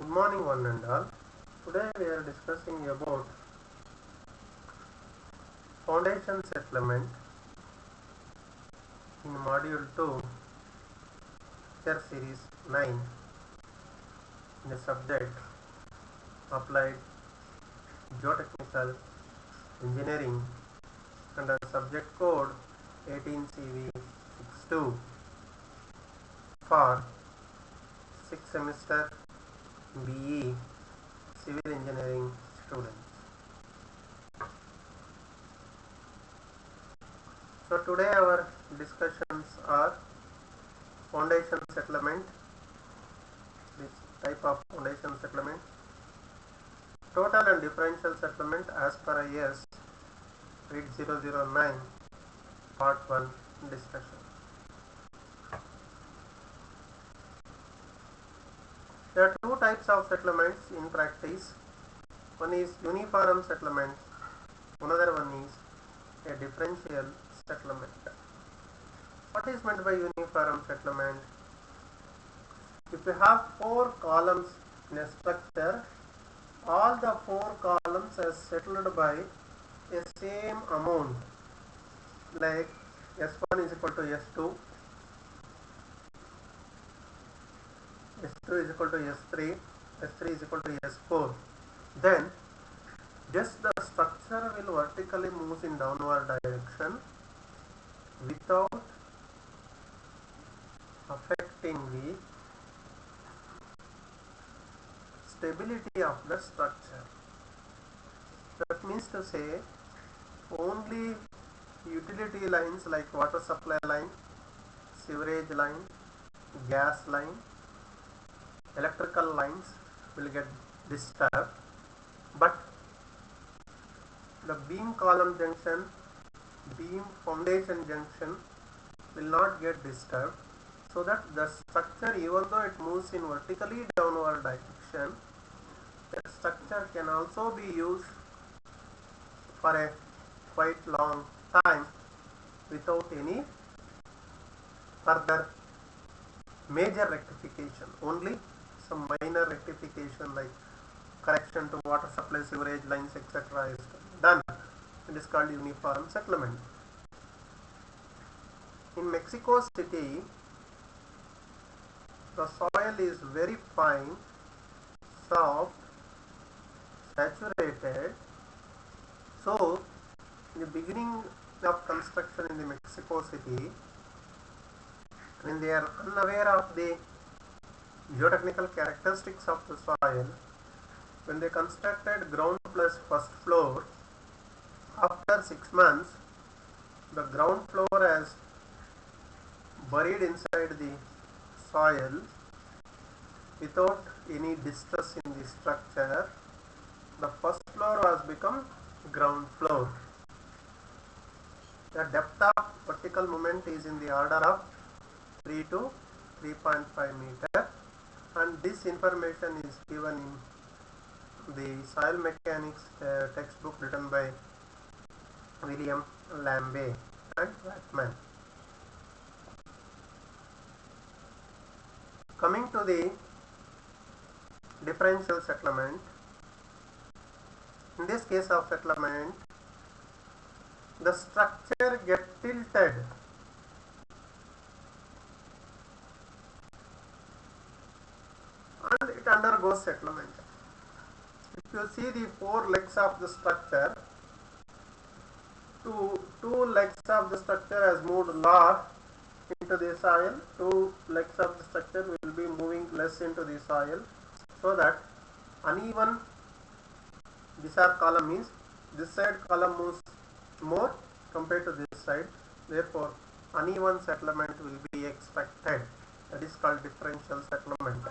Good morning one and all. Today we are discussing about foundation settlement in module 2 lecture series 9 in the subject applied geotechnical engineering under subject code 18CV62 for 6th semester BE civil engineering students. So today our discussions are foundation settlement, this type of foundation settlement, total and differential settlement as per IS 8009 part 1 discussion. There are two types of settlements in practice. One is uniform settlement, another one is a differential settlement. What is meant by uniform settlement? If you have 4 columns in a structure, all the 4 columns are settled by a same amount, like S1 is equal to S2, S2 is equal to S3, S3 is equal to S4. Then just the structure will vertically move in downward direction without affecting the stability of the structure. That means to say only utility lines like water supply line, sewerage line, gas line, electrical lines will get disturbed, but the beam column junction, beam foundation junction will not get disturbed, so that the structure, even though it moves in vertically downward direction, the structure can also be used for a quite long time without any further major rectification. Only some minor rectification like correction to water supply, sewerage lines, etc. is done. It is called uniform settlement. In Mexico City, the soil is very fine, soft, saturated. So, in the beginning of construction in the Mexico City, when they are unaware of the geotechnical characteristics of the soil, when they constructed ground plus first floor, after 6 months, the ground floor has buried inside the soil without any distress in the structure. The first floor has become ground floor. The depth of vertical movement is in the order of 3 to 3.5 meter, and this information is given in the soil mechanics textbook written by William Lambe and Wattman. Coming to the differential settlement, in this case of settlement, the structure gets tilted and it undergoes settlement. If you see the 4 legs of the structure, two legs of the structure has moved lot into the soil, 2 legs of the structure will be moving less into the soil, so that uneven, this are column means this side column moves more compared to this side, therefore uneven settlement will be expected. That is called differential settlement.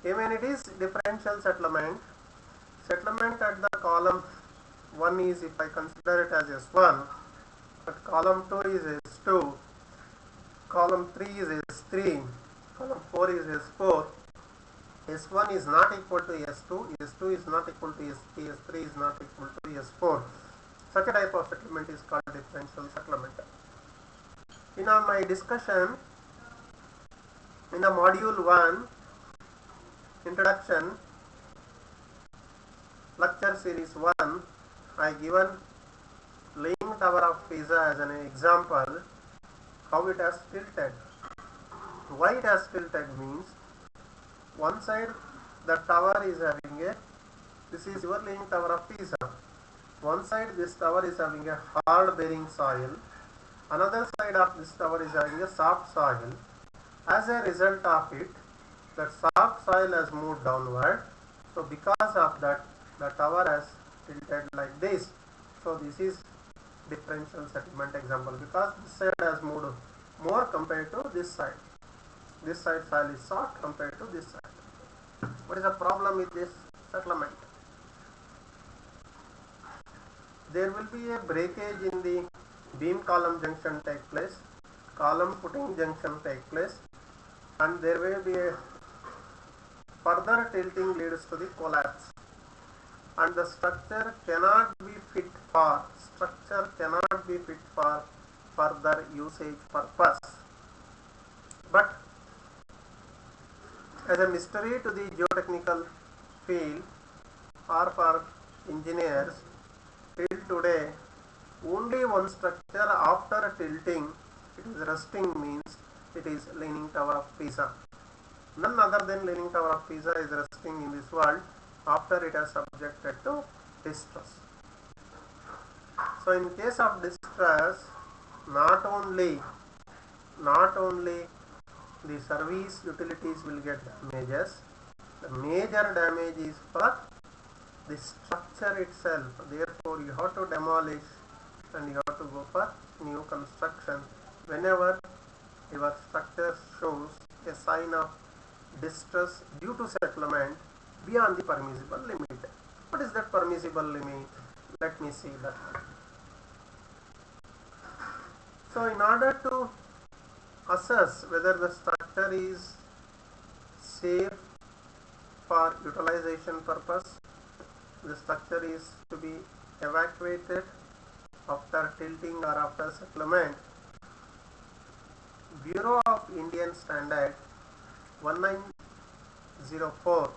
When it is differential settlement, settlement at the column 1 is, if I consider it as S1, but column 2 is S2, column 3 is S3, column 4 is S4, S1 is not equal to S2, S2 is not equal to S3, S3 is not equal to S4. Such a type of settlement is called differential settlement. In my discussion, in the module 1 introduction, lecture series 1, I given Leaning Tower of Pisa as an example, how it has tilted. Why it has tilted means, one side the tower is having a, this is your Leaning Tower of Pisa. One side this tower is having a hard bearing soil, another side of this tower is having a soft soil. As a result of it, the soft soil has moved downward. So because of that, the tower has tilted like this. So this is differential settlement example, because this side has moved more compared to this side. This side soil is soft compared to this side. What is the problem with this settlement? There will be a breakage in the beam column junction take place, column footing junction take place, and there will be a further tilting leads to the collapse, and the structure cannot be fit for further usage purpose. But as a mystery to the geotechnical field or for engineers, till today only one structure after tilting it is resting means it is Leaning Tower of Pisa. None other than Leaning Tower of Pisa is resting in this world after it has subjected to distress. So in case of distress, not only the service utilities will get damages, the major damage is for the structure itself. Therefore you have to demolish and you have to go for new construction whenever your structure shows a sign of distress due to settlement beyond the permissible limit. What is that permissible limit? Let me see that. So in order to assess whether the structure is safe for utilization purpose, the structure is to be evacuated after tilting or after settlement, Bureau of Indian Standard 1904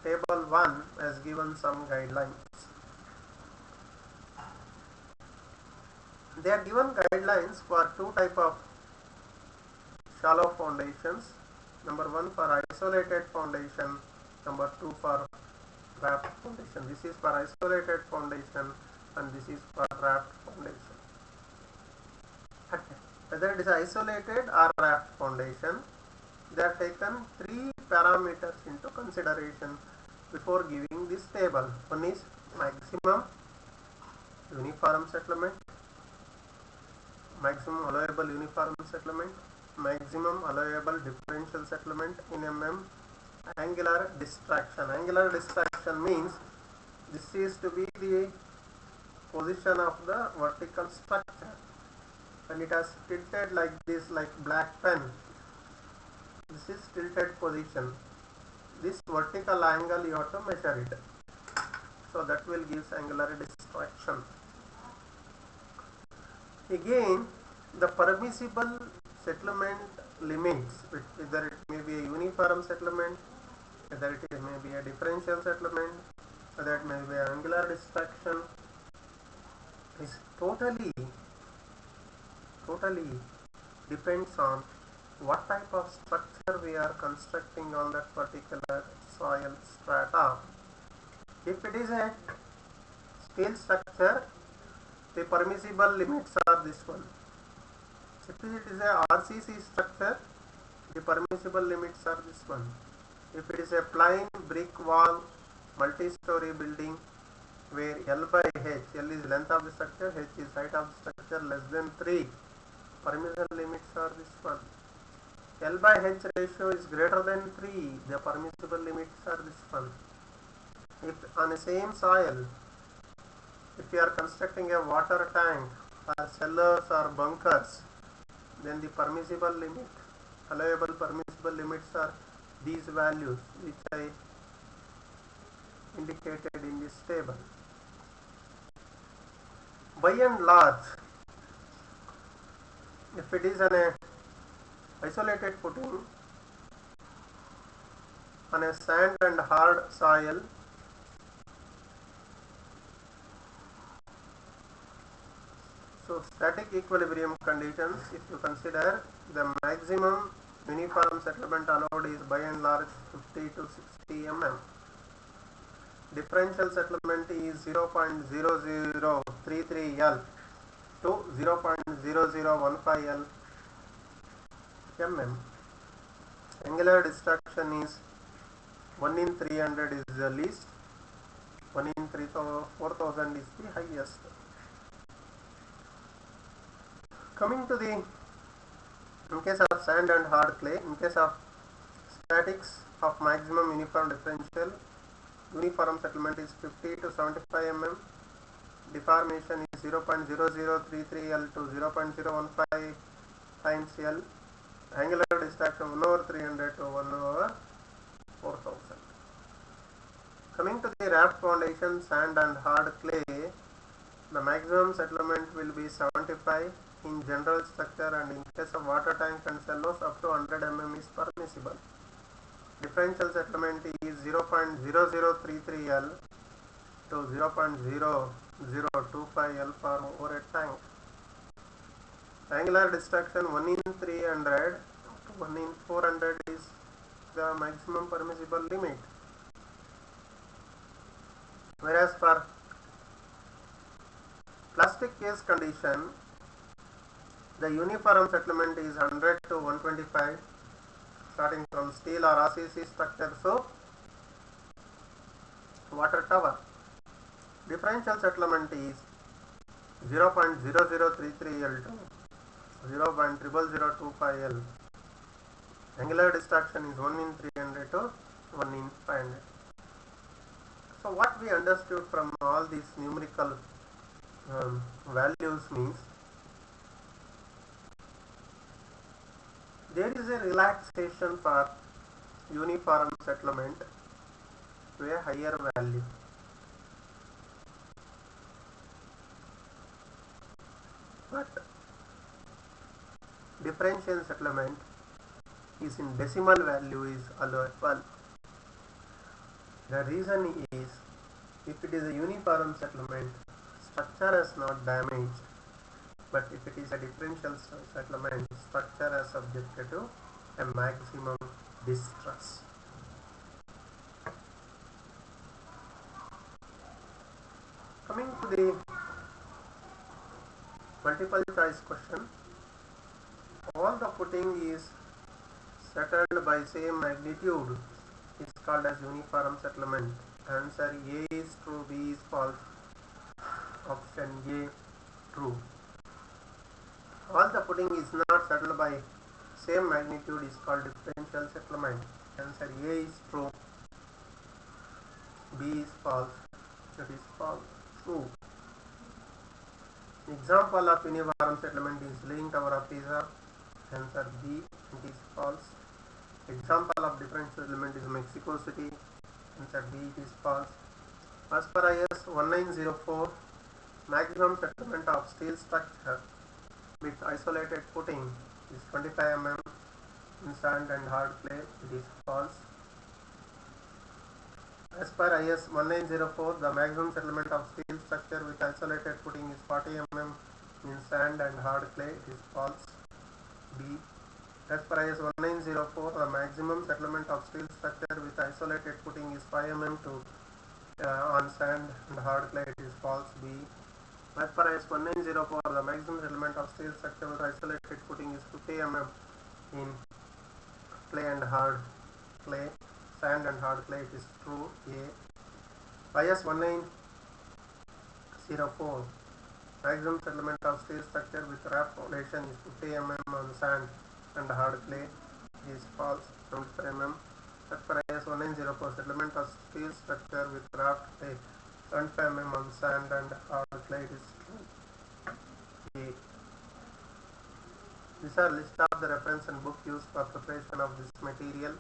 table 1 has given some guidelines. They are given guidelines for two type of shallow foundations. Number 1 for isolated foundation, number 2 for raft foundation. This is for isolated foundation and this is for raft foundation. Whether it is isolated or raft foundation, they are taken 3 parameters into consideration before giving this table. One is maximum uniform settlement, maximum allowable uniform settlement, maximum allowable differential settlement in mm, angular distraction. Angular distraction means this is to be the position of the vertical structure. When it has tilted like this, like black pen, this is tilted position. This vertical angle you have to measure it. So that will give angular distraction. Again, the permissible settlement limits, whether it may be a uniform settlement, whether it may be a differential settlement, whether it may be an angular distraction, is totally depends on what type of structure we are constructing on that particular soil strata. If it is a steel structure, the permissible limits are this one. If it is a RCC structure, the permissible limits are this one. If it is a plain brick wall multi-story building where L by H, L is length of the structure, H is height of the structure, less than 3, permissible limits are this one. L by H ratio is greater than 3, the permissible limits are this one. If on the same soil, if you are constructing a water tank or cellars or bunkers, then the permissible limit, allowable permissible limits are these values which I indicated in this table. By and large, if it is an isolated footing on a sand and hard soil, static equilibrium conditions, if you consider the maximum uniform settlement allowed is by and large 50 to 60 mm. Differential settlement is 0.0033 L to 0.0015 L mm. Angular destruction is 1 in 300 is the least, 1 in 4,000 is the highest. Coming to the, in case of sand and hard clay, in case of statics of maximum uniform differential, uniform settlement is 50 to 75 mm, deformation is 0.0033 L to 0.015 times L, angular distraction 1 over 300 to 1 over 4,000. Coming to the raft foundation, sand and hard clay, the maximum settlement will be 75 in general structure, and in case of water tank and cellos up to 100 mm is permissible. Differential settlement is 0.0033 L to 0.0025 L for over a tank. Angular destruction 1 in 300 to 1 in 400 is the maximum permissible limit. Whereas for plastic case condition, the uniform settlement is 100 to 125 starting from steel or RCC structure, so water tower. Differential settlement is 0.0033 L to 0.00025 L. Angular destruction is 1 in 300 to 1 in 500. So what we understood from all these numerical values means there is a relaxation for uniform settlement to a higher value. But differential settlement is in decimal value is allowable. The reason is, if it is a uniform settlement, structure is not damaged, but if it is a differential settlement, structure is subjected to a maximum distress. Coming to the multiple choice question, all the footing is settled by same magnitude is called as uniform settlement. Answer A is true, B is false. Option A true. All the footing is not settled by same magnitude is called differential settlement. Answer A is true, B is false. It is false. True. Example of uniform settlement is Leaning Tower of Pisa. Answer B, it is false. Example of differential settlement is Mexico City. Answer B, it is false. As per IS 1904, maximum settlement of steel structure with isolated footing is 25 mm in sand and hard clay. It is false. As per IS 1904, the maximum settlement of steel structure with isolated footing is 40 mm in sand and hard clay. It is false. B. As per IS 1904, the maximum settlement of steel structure with isolated footing is 5 mm on sand and hard clay. It is false. B. As per IS 1904, the maximum settlement of steel structure with isolated footing is 50 mm in clay and hard clay, sand and hard clay. It is true. A. IS 1904, maximum settlement of steel structure with raft foundation is 50 mm on sand and hard clay. It is false. 75 mm. As per IS 1904, settlement of steel structure with raft clay 75 mm on sand and hard clay. It is true. A. These are list of the reference and book used for preparation of this material.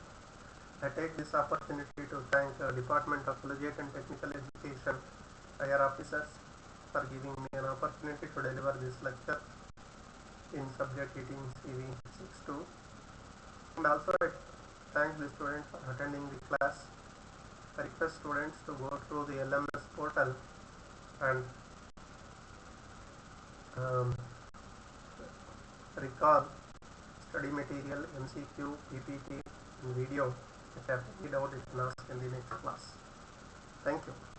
I take this opportunity to thank the Department of Collegiate and Technical Education higher officers for giving me an opportunity to deliver this lecture in subject heating CV 62. And also I thank the students for attending the class. I request students to go through the LMS portal and recall study material, MCQ, PPT, video. If you have any doubt, you can ask in the next class. Thank you.